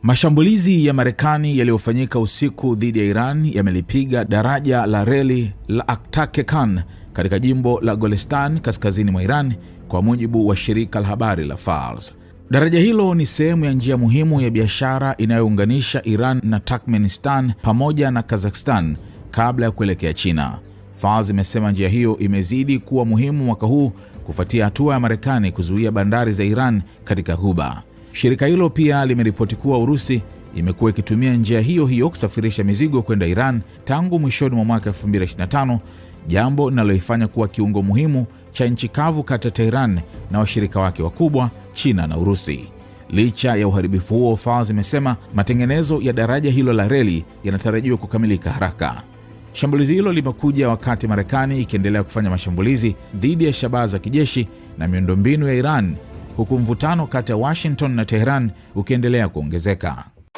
Mashambulizi ya Marekani yaliyofanyika usiku dhidi ya Iran yamelipiga daraja la reli la Aktakekan katika jimbo la Golestan kaskazini mwa Iran, kwa mujibu wa shirika la habari la Fars. Daraja hilo ni sehemu ya njia muhimu ya biashara inayounganisha Iran na Turkmenistan pamoja na Kazakhstan kabla ya kuelekea China. Fars imesema njia hiyo imezidi kuwa muhimu mwaka huu kufuatia hatua ya Marekani kuzuia bandari za Iran katika Ghuba. Shirika hilo pia limeripoti kuwa Urusi imekuwa ikitumia njia hiyo hiyo kusafirisha mizigo kwenda Iran tangu mwishoni mwa mwaka 2025, jambo linaloifanya kuwa kiungo muhimu cha nchi kavu kati ya Tehran na washirika wake wakubwa China na Urusi. Licha ya uharibifu huo, Fars imesema matengenezo ya daraja hilo la reli yanatarajiwa kukamilika haraka. Shambulizi hilo limekuja wakati Marekani ikiendelea kufanya mashambulizi dhidi ya shabaha za kijeshi na miundombinu ya Iran, huku mvutano kati ya Washington na Tehran ukiendelea kuongezeka.